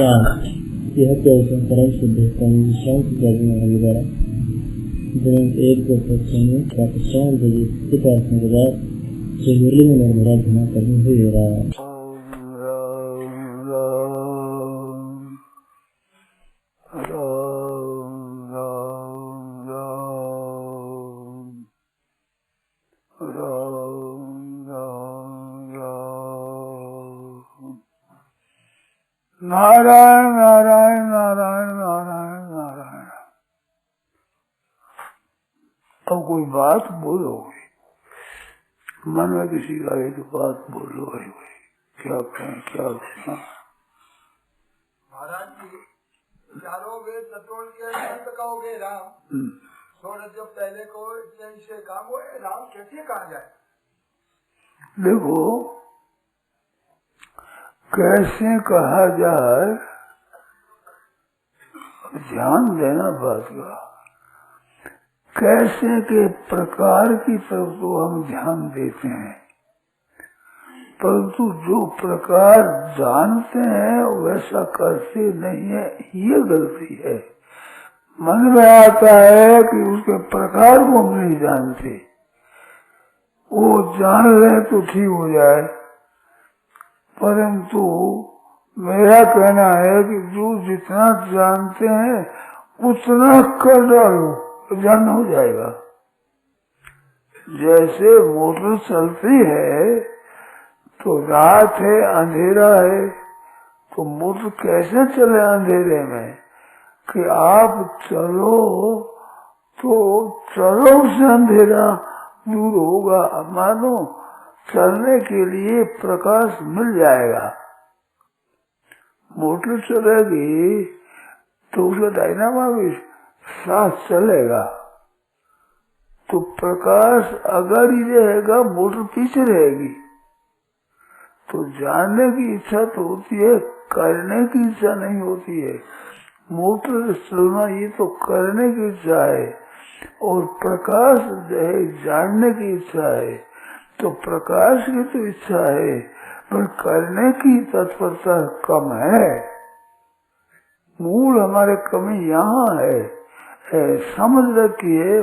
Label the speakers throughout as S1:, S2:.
S1: यह परम शुद्ध द्वारा दिनांक 1-2 में प्रातः 4 बजे प्रार्थना के बाद श्री मुरली में नर्मदा धुना करनी हुई रहा।
S2: नारायण नारायण नारायण नारायण नारायण। अब कोई बात बोलो, मन में किसी का एक बात बोलो भाई, क्या कहें क्या कहना।
S3: महाराज जी चारों वेद तत्वों के अंत कहोगे राम, थोड़ा जो पहले को से काम हो राम कैसे कहा जाए।
S2: देखो कैसे कहा जाए, ध्यान देना बात का। कैसे के प्रकार की तरफ तो हम ध्यान देते हैं, परंतु जो प्रकार जानते हैं वैसा करते नहीं है, ये गलती है। मन में आता है कि उसके प्रकार को हम नहीं जानते, वो जान ले तो ठीक हो जाए, परंतु मेरा कहना है कि जो जितना जानते हैं उतना कर डालो, जानना हो जाएगा। जैसे मोटर चलती है तो रात है अंधेरा है, तो मोटर कैसे चले अंधेरे में कि आप चलो तो चलो से अंधेरा दूर होगा। मानो चलने के लिए प्रकाश मिल जाएगा। मोटर चलेगी तो उसका डायनामा भी साथ चलेगा, तो प्रकाश अगर ही रहेगा मोटर पीछे रहेगी। तो जानने की इच्छा तो होती है, करने की इच्छा नहीं होती है। मोटर चलना ये तो करने की इच्छा है, और प्रकाश है जानने की इच्छा है। तो प्रकाश की तो इच्छा है, पर करने की तत्परता कम है। मूल हमारे कमी यहाँ है, समझ रखी है,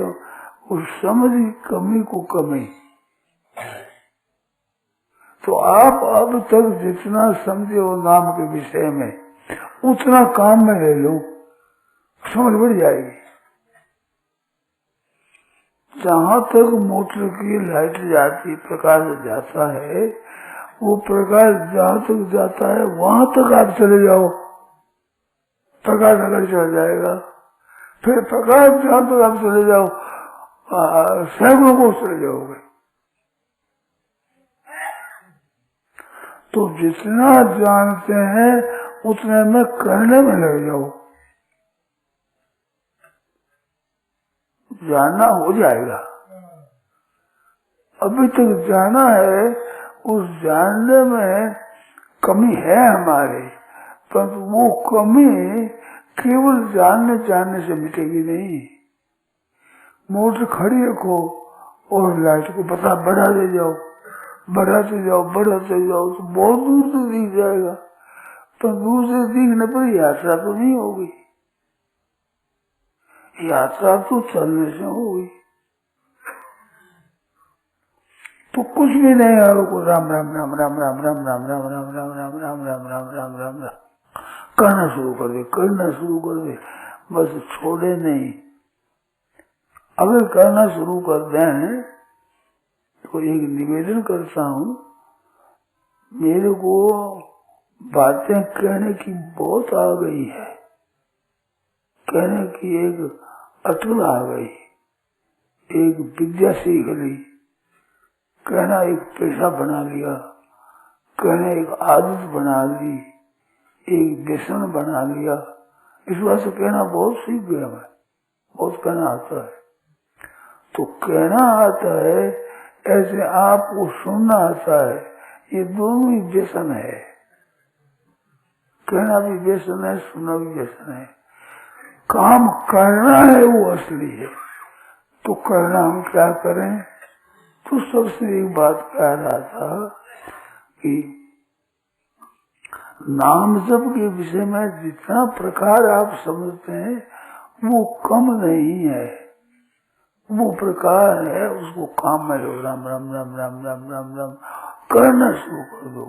S2: उस समझ की कमी को कमी। तो आप अब तक जितना समझे हो नाम के विषय में, उतना काम में ले लो, समझ बढ़ जाएगी। जहाँ तक मोटर की लाइट जाती, प्रकाश जाता है, वो प्रकाश जहाँ तक जाता है वहां तक आप चले जाओ, प्रकाश अगर चल जाएगा। फिर प्रकाश जहाँ तक आप चले जाओ, सैकड़ों को चले जाओगे। तो जितना जानते हैं उतने में करने में लग जाओ, जानना हो जाएगा। अभी तक जाना है, उस जानने में कमी है हमारे, पर वो कमी केवल जानने से मिटेगी नहीं। मोटर खड़ी रखो और लाइट को पता बढ़ाते जाओ, बढ़ाते जाओ तो बहुत दूर तक दिख जाएगा, पर दूर से दिखने पर यात्रा तो नहीं होगी। यात्रा तो चलने से होगी। तो कुछ भी नहीं है, राम राम राम राम राम राम राम राम राम राम राम राम राम राम राम राम राम राम करना शुरू कर दे, बस छोड़े नहीं। अगर करना शुरू कर दें तो एक निवेदन करता हूँ, मेरे को बातें कहने की बहुत आ गई है, कहने की एक अटल आ गई, एक विद्या सीख ली, कहना एक पेशा बना लिया, कहना एक आदत बना ली, एक व्यसन बना लिया। इस बात से कहना बहुत सीख गया मैं, बहुत कहना आता है। तो कहना आता है, ऐसे आपको सुनना आता है, ये दोनों ही व्यसन है। कहना भी व्यसन है, सुनना भी व्यसन है। काम करना है वो असली है। तो करना हम क्या करें? तो सबसे एक बात कह रहा था कि नाम जप के विषय में जितना प्रकार आप समझते हैं वो कम नहीं है, वो प्रकार है, उसको काम में लो, राम राम राम राम राम राम राम करना शुरू कर दो।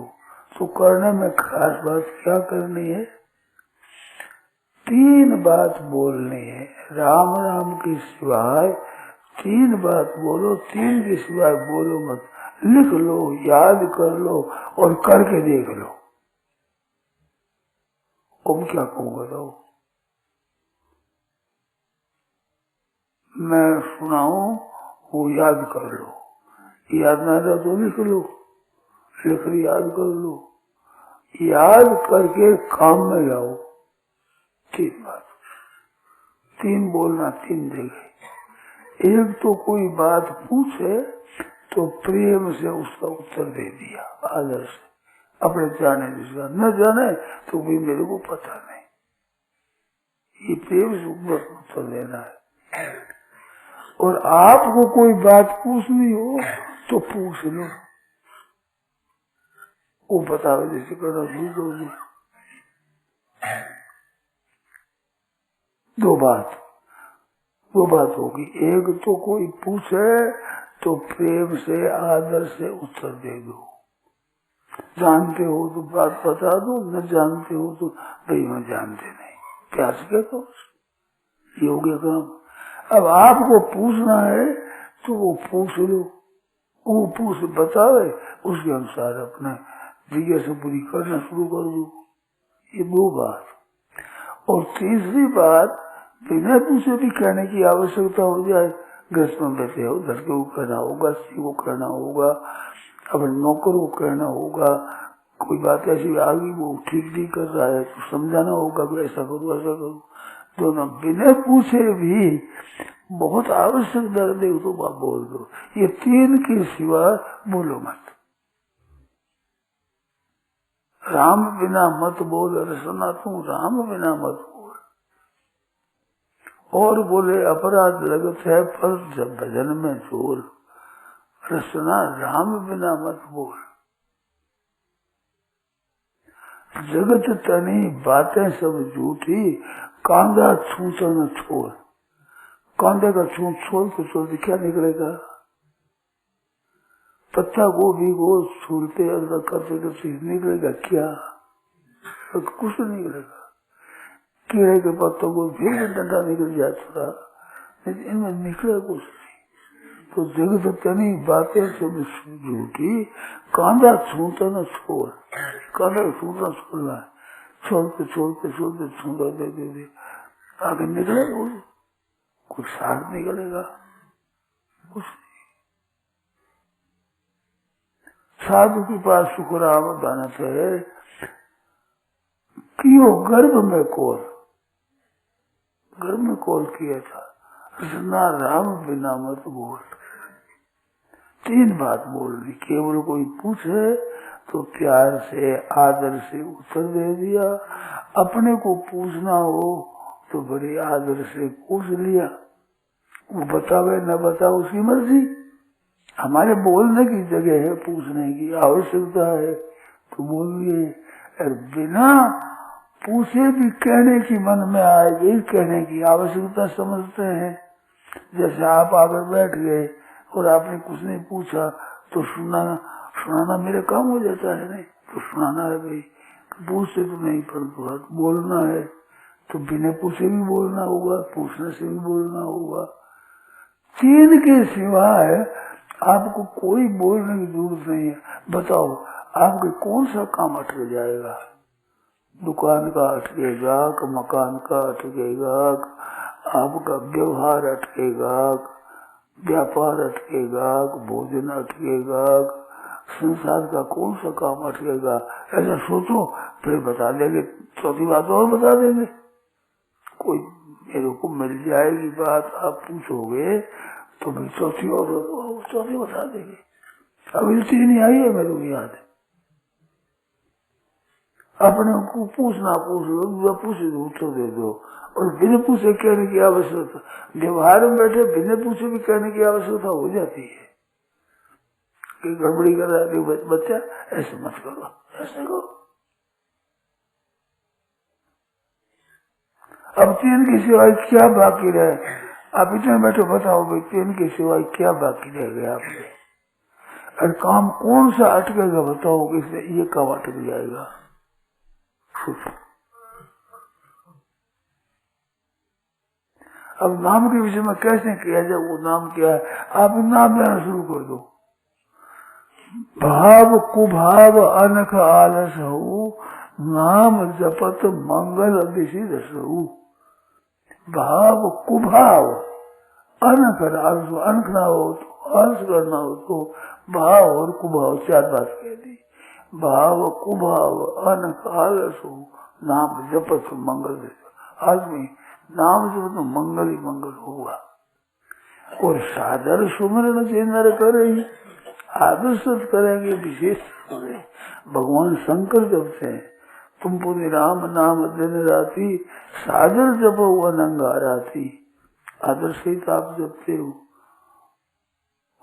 S2: तो करने में खास बात क्या करनी है, 3 बात बोलनी है। राम राम के सिवाय 3 बात बोलो, 3 के सिवाय बोलो मत। लिख लो, याद कर लो और करके देख लो। अब क्या कहूँगा तो मैं सुनाऊं, वो याद कर लो, याद ना रहा तो लिख लो, लिख याद कर लो, याद करके काम में लाओ। 3 बात, 3 बोलना 3 जगह। एक तो कोई बात पूछे तो प्रेम से उसका उत्तर दे दिया, आदर से, अपने जाने जिसका न जाने तो भी मेरे को पता नहीं, ये प्रेम से उत्तर देना है। और आपको कोई बात पूछनी हो तो पूछ लो, वो बताओ जैसे करना शुरू कर दो। 2 बात होगी। एक तो कोई पूछे तो प्रेम से आदर से उत्तर दे दो, जानते हो तो बात बता दो, न जानते हो तो भाई मैं जानते नहीं, प्यास के तो ये हो गया काम। अब आपको पूछना है तो वो पूछ लो, वो पूछ बतावे, उसके अनुसार अपने जिज्ञासा पूरी करना शुरू कर दो। ये 2 बात। और तीसरी बात, बिना पूछे भी कहने की आवश्यकता हो जाए। घर में बैठे हो, घर को कहना होगा, स्त्री को कहना होगा, अपने नौकर को कहना होगा, कोई बात ऐसी आ गई वो ठीक नहीं कर रहा है तो समझाना होगा कि ऐसा करो ऐसा करो। दोनों बिना पूछे भी बहुत आवश्यक दर्द है तो आप बोल दो। ये 3 के सिवा बोलो मत। राम बिना मत बोल, रसना तू राम बिना मत बोल। और बोले अपराध लगत है पर जब भजन में जोर, रसना राम बिना मत बोल। जगत तनी बातें सब झूठी, कांदा छूचा न छोड़। कांदे का छूट छोड़ के छोड़ते क्या निकलेगा? पत्ता गोभी को छूलते अगर करते करते निकलेगा क्या? तो कुछ नहीं निकलेगा। कीड़े के पत्तों को फिर डंडा निकल जाए थोड़ा, लेकिन इनमें निकले कुछ नहीं। तो जगत तनी बातें सब झूठी, कांदा छूटा न छोड़। कांदा छूटना छोड़ना है, छोड़ते छोड़ते छोड़ते छूटा दे आगे निकलेगा कुछ साथ निकलेगा कुछ नहीं। साधु के पास सुखराम दानत है कि वो गर्भ में कौल किया था, रसना राम बिना मत बोल। 3 बात बोलनी, केवल कोई पूछे तो प्यार से आदर से उत्तर दे दिया, अपने को पूछना हो तो बड़े आदर से पूछ लिया। वो बतावे न बतावे उसकी मर्जी, हमारे बोलने की जगह है, पूछने की आवश्यकता है तो बोलिए। और बिना पूछे भी कहने की मन में आएगी, कहने की आवश्यकता समझते हैं। जैसे आप आकर बैठ गए और आपने कुछ नहीं पूछा तो सुनाना मेरा काम हो जाता है, नहीं तो सुनाना है भाई, तो पूछते तो नहीं पर बोलना है तो बिना पूछे भी बोलना होगा, पूछने से भी बोलना होगा। 3 के सिवाय आपको कोई बोलने की जरूरत नहीं है। बताओ आपके कौन सा काम अटक जाएगा? दुकान का अटकेगा, मकान का अटकेगा, आपका व्यवहार अटकेगा, व्यापार अटकेगा, भोजन अटकेगा, संसार का कौन सा काम अटकेगा? ऐसा सोचो, फिर बता देंगे, चौथी बात और बता देंगे। कोई मेरे को मिल जाएगी बात, आप पूछोगे तो भी चौथी बता देंगे। अभी 3 आई है मेरे को याद है। अपने को पूछना पूछ लो, पूछे तो उत्तर दे दो, और बिना पूछे कहने की आवश्यकता, व्यवहार में बैठे बिना पूछे भी कहने की आवश्यकता हो जाती है कि गड़बड़ी कर रहा है बच्चा, ऐसे मत करो, ऐसे करो, अब तीन की सिवाय क्या बाकी रहे? आप इतने बैठे बताओ भाई, तीन की सिवाय क्या बाकी रह गया आपने? और काम कौन सा अटकेगा बताओ, किसने ये काम अटक जाएगा? अब नाम के विषय में कैसे किया जाए? वो नाम क्या है? आप नाम लेना शुरू कर दो। भाव कुभाव अनख आलस हो, नाम जपत मंगल दिशि दसहु। भाव कुभाव अनख आलस, अनख ना हो तो आलस करना हो तो भाव और कुभाव चार बात कह दी। भाव कुभाव अनख आलस हो, नाम जपत मंगल दिशि। आदमी नाम जब तो मंगल ही मंगल होगा। और सादर सुमरण से नर करे, आदर्श करेंगे विशेष। भगवान शंकर जपते हैं, तुम पूरी राम नाम दिन राती, सादर जपो अनंगा राती। आदर सहित आप जपते हो,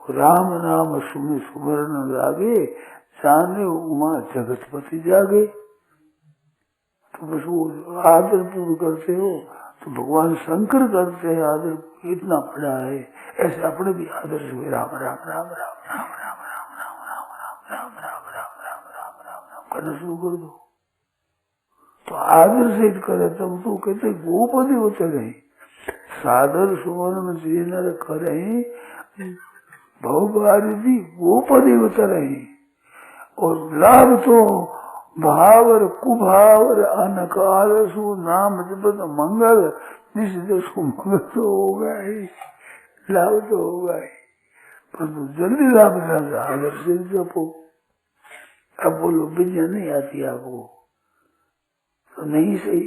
S2: राम नाम सुमि सुमरण लागे, जाने उमा जगतपति जागे। तो बस वो आदर पूर्व करते हो, तो भगवान शंकर करते हैं आदर, इतना बड़ा है। ऐसे अपने भी आदर से राम राम राम राम राम राम राम राम राम राम राम राम राम राम राम राम राम करना शुरू कर दो। तो आदर से करे तब तो कहते गोपति होते रहे, सादर सुवर्ण जीनर करे, भवभारती गोपति होते रहे। और लाभ तो भावर कुभावर अनकाल सु नाम जपत मंगल, जिसको मंगल तो होगा ही, लाभ तो होगा ही, परंतु जल्दी लाभ मिलेगा आदर से जपो। अब बोलो विद्या नहीं आती आपको तो नहीं सही,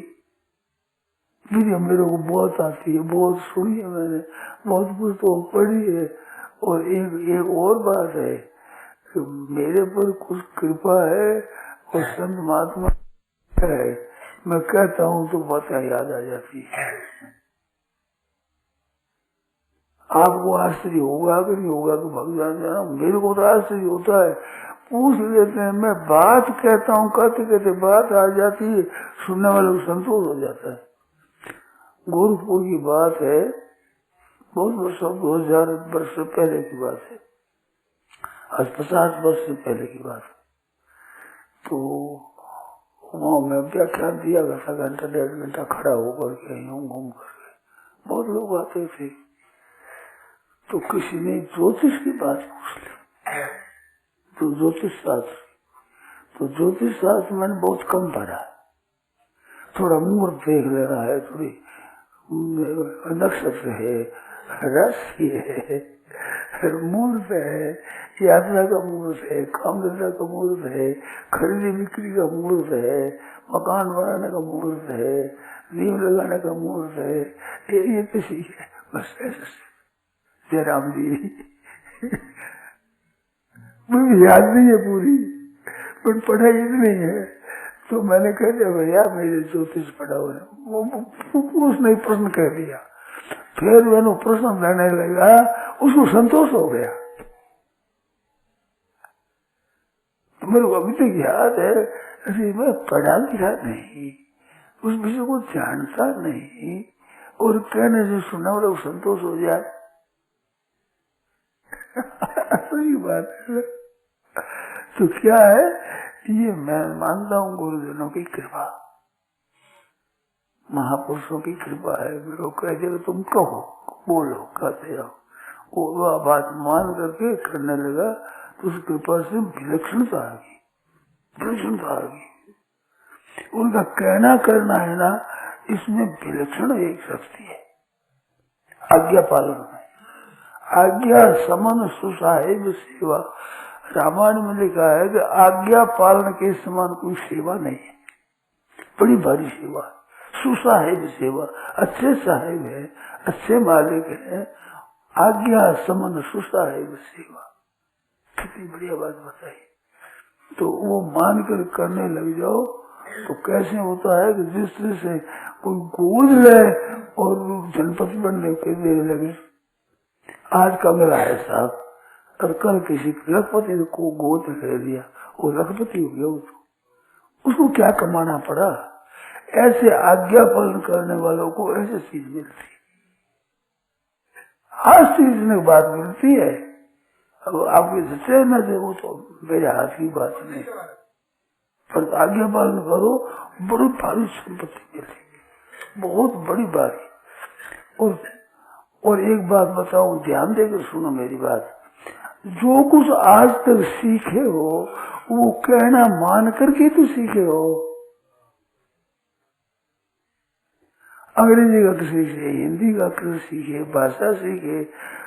S2: विद्या मेरे को बहुत आती है, बहुत सुनी है मैंने, बहुत पुस्तक पढ़ी है। और एक और बात है, मेरे पर कुछ कृपा है और संत महात्मा है, मैं कहता हूँ तो बातें याद आ जाती है। आपको आश्चर्य होगा कि नहीं होगा कि भगवान जाना, मेरे को तो आश्चर्य होता है। पूछ लेते हैं, मैं बात कहता हूँ, कहते कहते बात आ जाती है, सुनने वालों को संतोष हो जाता है। गोरखपुर की बात है, बहुत वर्षों 2000 वर्ष से पहले की बात है, आज 50 वर्ष से पहले की बात है। तो वहाँ मैं व्याख्यान दिया करता, घंटा 1.5 घंटा खड़ा होकर के यूं घूम करके, बहुत लोग आते थे। तो किसी ने ज्योतिष की बात पूछ ली, तो ज्योतिष शास्त्र, तो ज्योतिष शास्त्र मैंने बहुत कम पढ़ा, थोड़ा मुहूर्त देख ले रहा है, थोड़ी नक्षत्र है, राशि है, मुहूर्त है, यात्रा का मुहूर्त है, काम धंधा का मुहूर्त है, खरीदी बिक्री का मुहूर्त है, मकान बनाने का मुहूर्त है, नींव लगाने का मुहूर्त है, ये किसी है बस ऐसे। जयराम जी मुझे याद नहीं है पूरी, पर पढ़ाई इतनी है। तो मैंने कह दिया भैया मेरे ज्योतिष पढ़ा हुआ है, वो उसने प्रश्न कह दिया। फिर मैंने प्रश्न देने लगा, उसको संतोष हो गया। तो मेरे को अभी तक याद है, अरे मैं पढ़ा लिखा नहीं, उस विषय को जानता नहीं, और कहने से सुना वाला संतोष हो जाए, सही बात है। तो क्या है, ये मैं मानता हूँ गुरुजनों की कृपा, महापुरुषों की कृपा है। मेरे को कह दिया तुम कहो, बोलो, कहते जाओ, वो बात मान करके करने लगा, तो उस कृपा से विलक्षणता आ गई, विलक्षणता आ गई। उनका कहना करना है ना, इसमें विलक्षण एक शक्ति है। आज्ञा पालन में, आज्ञा समन सुसाहेब सेवा, रामायण में लिखा है कि आज्ञा पालन के समान कोई सेवा नहीं है, बड़ी भारी सेवा, सुसाहेब सेवा, अच्छे साहेब है, अच्छे मालिक है, आज्ञा समन सुसाहेब सेवा, कितनी बढ़िया बात बताई। तो वो मानकर करने लग जाओ तो कैसे होता है कि जिस तरह से कोई गोद ले और जनपति बनने के देने लगे। आज का मेरा है साहब, और कल किसी लखपति को गोद ले लिया, वो लखपति हो गया, उसको क्या कमाना पड़ा। ऐसे आज्ञा पालन करने वालों को ऐसी चीज मिलती है, हर चीज में बात मिलती है। अब आपके सच्चे न दे वो तो मेरे हाथ की बात नहीं, पर आज्ञा पालन करो, बड़ी भारी संपत्ति मिलेगी, बहुत बड़ी बात। और एक बात बताऊं, ध्यान देकर सुनो मेरी बात। जो कुछ आज तक सीखे हो वो कहना मान करके तो सीखे हो। अंग्रेजी का सीखे, हिंदी का सीखे, भाषा सीखे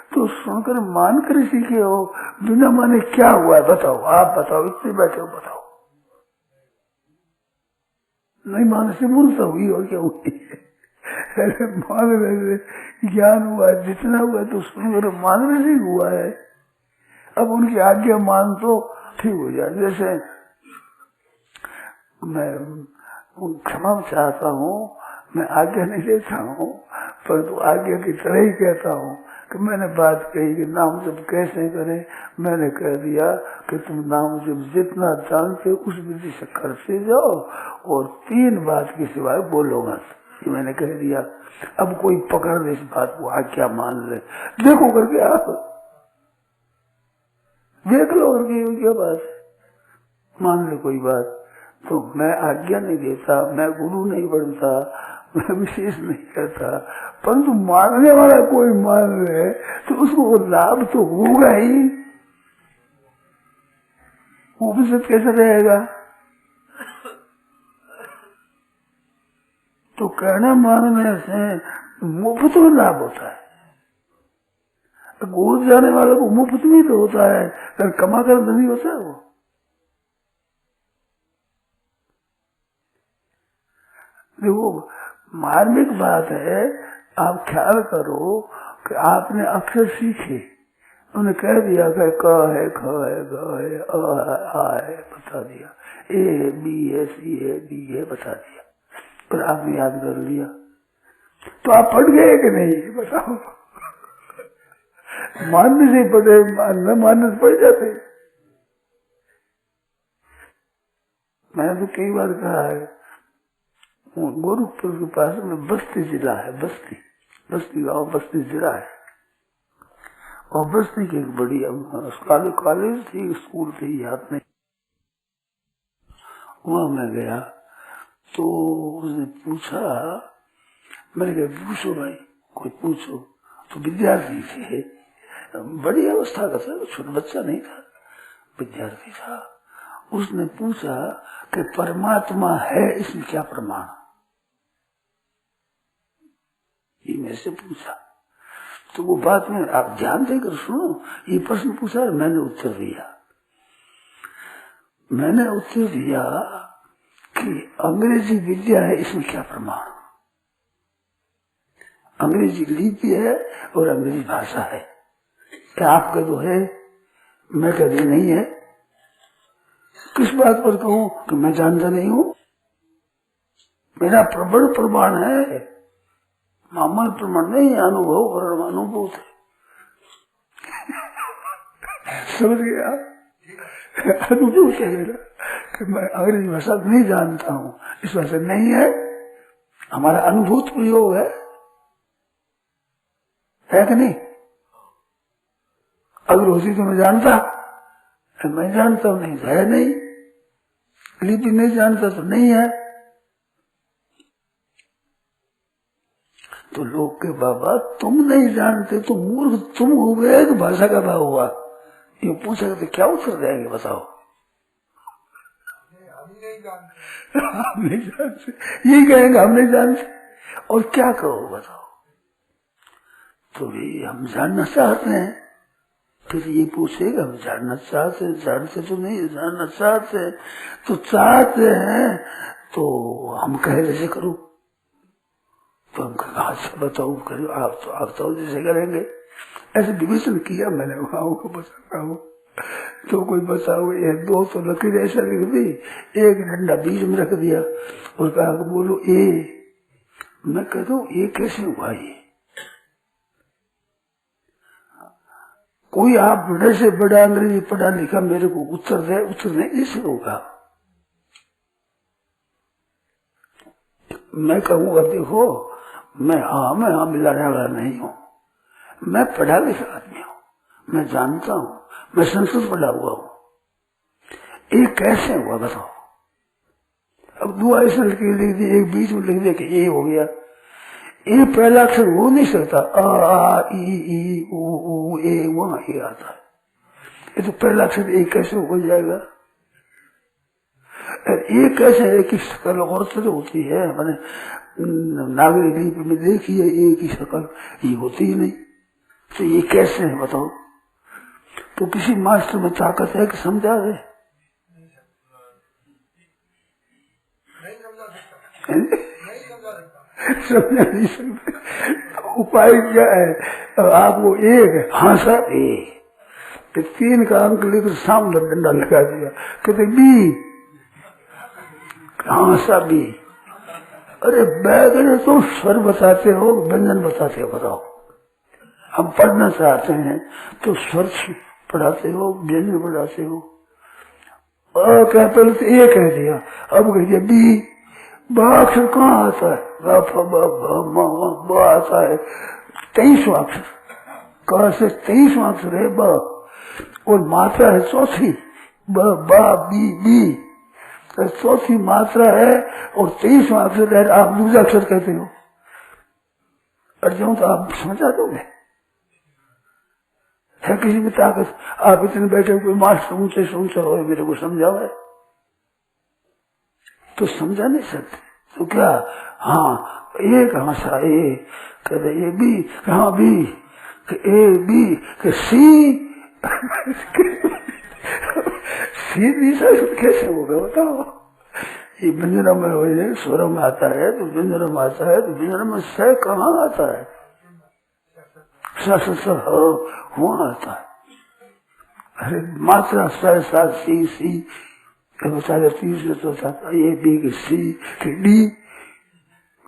S2: तो सुनकर मान कर सीखे हो, बिना माने क्या हुआ है बताओ, आप बताओ, इतने बैठे हो बताओ। नहीं माने से मूर्ख हुई और क्या हुई मान रहे ज्ञान हुआ है, जितना हुआ है तो सुनकर मानने से हुआ है। अब उनकी आज्ञा मान तो ठीक हो जाए। जैसे मैं क्षमा चाहता हूँ, मैं आज्ञा नहीं देता हूँ, परंतु आज्ञा की तरह ही कहता हूँ कि मैंने बात कही कि नाम जप कैसे करें, मैंने कह दिया कि तुम नाम जप जितना जानते हो उस विधि से करते जाओ और 3 बात के सिवाय बोलो मत, ये मैंने कह दिया। अब कोई पकड़ दे इस बात को, आज्ञा मान ले, देखो करके आप देख लो करके क्या बात है, मान ले कोई बात। तो मैं आज्ञा नहीं देता, मैं गुरु नहीं बनता, मैं विशेष नहीं करता, परंतु मानने वाला कोई मान ले तो उसको लाभ तो होगा ही। उपनिषद कैसे रहेगा? तो कहना मानने से मुफ्त में लाभ होता है। गुरु जाने वाले को मुफ्त भी तो होता है, पर कमा कर नहीं होता है वो। देखो मार्मिक बात है, आप ख्याल करो कि आपने अक्षर सीखे, उन्हें कह दिया कि क है, ख है, ग है, आ है बता दिया, ए बी है, सी है, डी है बता दिया, पर आपने याद कर लिया, तो आप पढ़ गए कि नहीं बताओ? मानने से पढ़े, न मानने से पढ़ जाते। मैंने तो कई बार कहा है, गोरखपुर के पास में बस्ती जिला है, बस्ती गांव, बस्ती जिला है, और बस्ती की एक बड़ी कॉलेज थी, स्कूल थी, याद नहीं। वहां मैं गया तो उसने पूछा, मैंने कहा पूछो भाई, कोई पूछो। तो विद्यार्थी थे, बड़ी अवस्था का था, छोटा बच्चा नहीं था, विद्यार्थी था। उसने पूछा कि परमात्मा है, इसमें क्या प्रमाण? ये मेरे से पूछा। तो वो बात में आप ध्यान देकर सुनो, ये प्रश्न पूछा और मैंने उत्तर दिया। मैंने उत्तर दिया कि अंग्रेजी विद्या है, इसमें क्या प्रमाण? अंग्रेजी लिपि है और अंग्रेजी भाषा है, क्या आप कह दो है, मैं कह दी नहीं है। किस बात पर कहूं कि मैं जानता नहीं हूं? मेरा प्रबल प्रमाण है, मामूल प्रमाण नहीं, अनुभव और अनुभूत है। समझ गया? अनुभूत है मेरा कि मैं अंग्रेजी भाषा नहीं जानता हूं, इस वजह से नहीं है, हमारा अनुभूत प्रयोग है कि नहीं? अगर होती तो मैं जानता, मैं जानता हूं, नहीं है, नहीं लिपि नहीं जानता तो नहीं है। तो लोग के बाबा तुम नहीं जानते तो मूर्ख तुम हो गए, तो भाषा का भाव हुआ। ये पूछा तो क्या उत्तर देंगे बताओ? हम नहीं जानते, यही कहेंगे हम नहीं जानते, और क्या कहो बताओ? तो ये हम जानना चाहते हैं, फिर ये पूछेगा हम जानना चाहते हैं, जानते तो नहीं, जानना चाहते हैं, तो चाहते हैं तो हम कहे जैसे करो, तो हम कहा अच्छा बताओ करो, आप तो जैसे करेंगे। ऐसे विवेचन किया मैंने, वहां को बताता हूँ तो कोई बताओ, ये 2 तो लकीर ऐसा लिख दी, एक डंडा बीच में रख दिया और कहा बोलो ए। मैं कहता हूँ ये कैसे हुआ? ये कोई आप बड़े से बड़ा अंग्रेजी पढ़ा लिखा मेरे को उत्तर दे, उत्तर नहीं कैसे होगा? मैं कहूँगा देखो मैं हाँ मिलाने वाला नहीं हूँ, मैं पढ़ा लिखा आदमी हूँ, मैं जानता हूँ, मैं संस्कृत पढ़ा हुआ हूँ, ये कैसे हुआ बताओ। अब दो ऐसे लिख दी, एक बीच में लिख दे कि ये हो गया, ये पहला अक्षर हो नहीं सकता, आ ई उ ए वहां ये आता है, ये तो पहला अक्षर एक कैसे हो जाएगा। ये कैसे है कि शकल और तरह होती है, मैंने नागरिक लिपि में देखी है एक ही शकल, ये होती ही नहीं, तो ये कैसे है बताओ। तो किसी मास्टर में ताकत है कि समझा दे, समझा नहीं सकते। तो उपाय क्या है, आपको एक हासा तो 3 का अंक लेकर सामने डंडा लगा दिया, कहते बी हासा बी। अरे बैगन तो स्वर बताते हो, व्यंजन बताते हो, बताओ। हम पढ़ना चाहते हैं तो स्वर पढ़ाते हो, व्यंजन पढ़ाते हो। क्या पहले तो ए कह दिया, अब कह दिया बी, बा अक्षर कहाँ आता है, ब आता है 23वां अक्षर, क से 23वां अक्षर है ब, और मात्रा है चौथी, ब बा बी बी, तो चौथी मात्रा है और 23वां अक्षर है, आप दूसरा अक्षर कहते हो। अर्जुन तो आप समझा दोगे, है किसी में ताकत। आप इतने बैठे कोई मास्टर ऊंचे से ऊंचा हो मेरे को समझाओ है तो समझा नहीं सकते। तो क्या हाँ एक हंसा ए कहते ए बी, हाँ बी ए बी के सी सी कैसे होगा बताओ। ये व्यंजन में हो जाए, स्वर में आता है तो व्यंजन में आता है, तो व्यंजन में स कहाँ आता है, वहां आता है। अरे मात्रा सा सी बेचारे 30 में तो था ये बी के सी के डी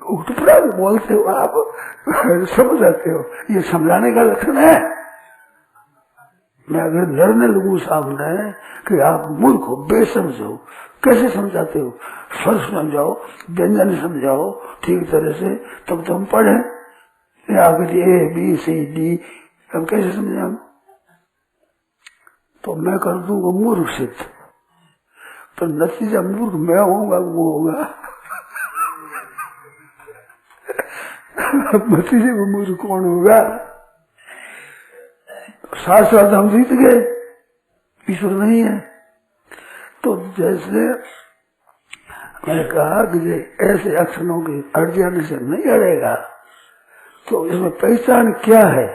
S2: टुकड़ा बोलते हो आप, समझ आते हो। ये समझाने का लक्षण है। मैं अगर लड़ने लगूं सामने कि आप मूर्ख हो, बेसमझ हो, कैसे समझाते हो, स्वर समझाओ, व्यंजन समझाओ ठीक तरह से, तब तो हम पढ़े। आगे ए बी सी डी अब कैसे समझे हम। तो मैं कर दूंगा मूर्ख सिद्ध, तो नतीजा मूर्ख मैं होगा वो होगा नतीजे में मूर्ख कौन होगा। साथ साथ हम जीत गए, ईश्वर नहीं है। तो जैसे मैंने कहा कि ऐसे अक्षरों के अड़ जाने से नहीं अड़ेगा, तो इसमें पहचान क्या है,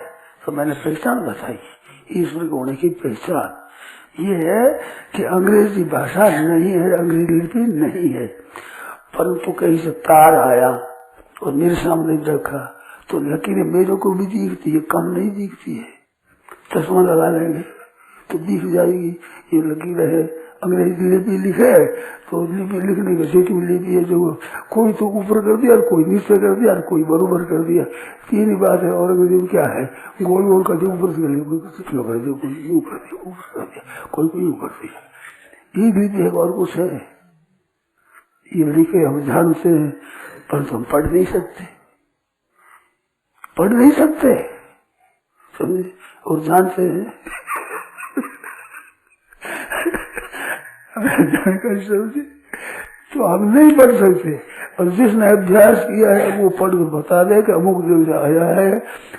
S2: तो मैंने पहचान बताई। ईश्वर के होने की पहचान ये है कि अंग्रेजी भाषा नहीं है, अंग्रेजी लिपि नहीं है, परंतु कहीं से तार आया और मेरे सामने रखा तो लकीरें मेरे को भी दिखती है, कम नहीं दिखती है। चश्मा लगा लेंगे तो दिख जाएगी ये लकीर है। अंग्रेजी लिपि लिखे तो लिपि लिखने की सीटी लिपि है, जो कोई तो ऊपर कर दिया, कोई नीचे कर दिया, कोई बरोबर कर दिया, तीन ही बात है। और अंग्रेजी क्या है, गोल गोल कर दिया, ऊपर कर दिया, कोई ऊपर कर दिया, कोई ऊपर दिया। ये लिपि है और कुछ है, ये लिखे हम जानते हैं परंतु हम पढ़ नहीं सकते, पढ़ नहीं सकते, समझे, और जानते हैं जानकर समझे तो हम नहीं पढ़ सकते। और जिसने अभ्यास किया है वो पढ़ कर बता दे कि अमुक जगह आया है,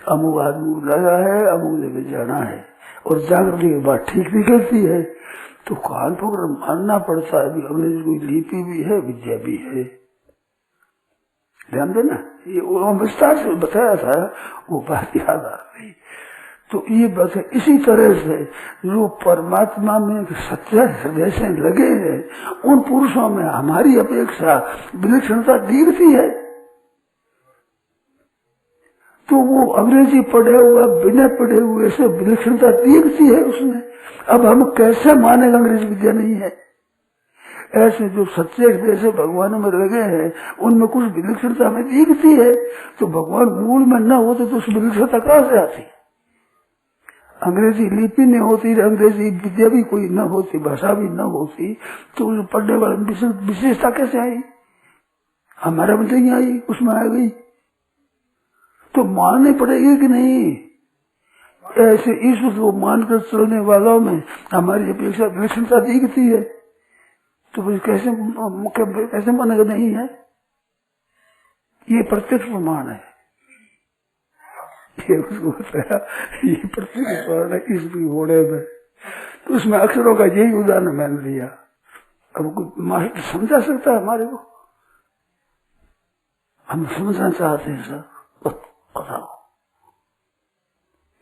S2: अमुक आदमी लगा है, अमुक जगह जाना है, और जागृति की बात ठीक निकलती है। तो कान पकड़ मानना पड़ता है, अंग्रेजी कोई लिपि भी है, विद्या भी है। ध्यान देना, ये विस्तार से बताया था, वो बात याद आ गई। तो ये बात है। इसी तरह से जो परमात्मा में सच्चा हृदय से लगे हैं, उन पुरुषों में हमारी अपेक्षा विलक्षणता दिखती है। तो वो अंग्रेजी पढ़े हुआ, बिना पढ़े हुए से विलक्षणता दिखती है उसमें। अब हम कैसे माने अंग्रेजी विद्या नहीं है। ऐसे जो सच्चे हृदय से भगवान में लगे हैं, उनमें कुछ विलक्षणता हमें दिखती है। तो भगवान मूल में न होते तो उस विलक्षणता कहाँ से आती। अंग्रेजी लिपि नहीं होती, अंग्रेजी विद्या भी कोई न होती, भाषा भी न होती, तो पढ़ने वाले विशेषता कैसे आई। हमारे में नहीं आई, उसमें आ गई, तो माननी पड़ेगी कि नहीं? ऐसे ईश्वर को मानकर चलने वालों में हमारी अपेक्षा विलक्षणता दिखती है, तो फिर कैसे मानेगा नहीं है? ये प्रत्यक्ष प्रमाण है, ये उसको बताया, ये प्रत्यक्ष प्रमाण है ईश्वर घोड़े में। तो उसमें अक्षरों का यही उदाहरण मैंने दिया। अब कोई मास्टर समझा सकता है हमारे को? हम समझना चाहते हैं सर, बताओ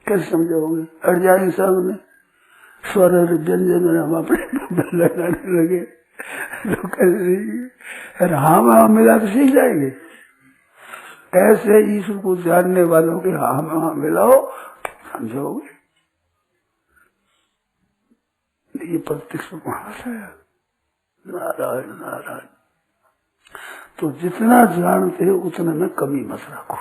S2: कैसे समझाओगे? अड़ जाएंगे सामने स्वर व्यंजन, हम अपने लगाने लगे तो कैसे राम मिला तो सीख जाएंगे। ऐसे ईश्वर को जानने वालों के हाँ मिलाओ, समझोगे? ये प्रत्यक्ष प्रमाण है। नारायण नारायण। तो जितना जानते हो उतने में कमी मत रखो।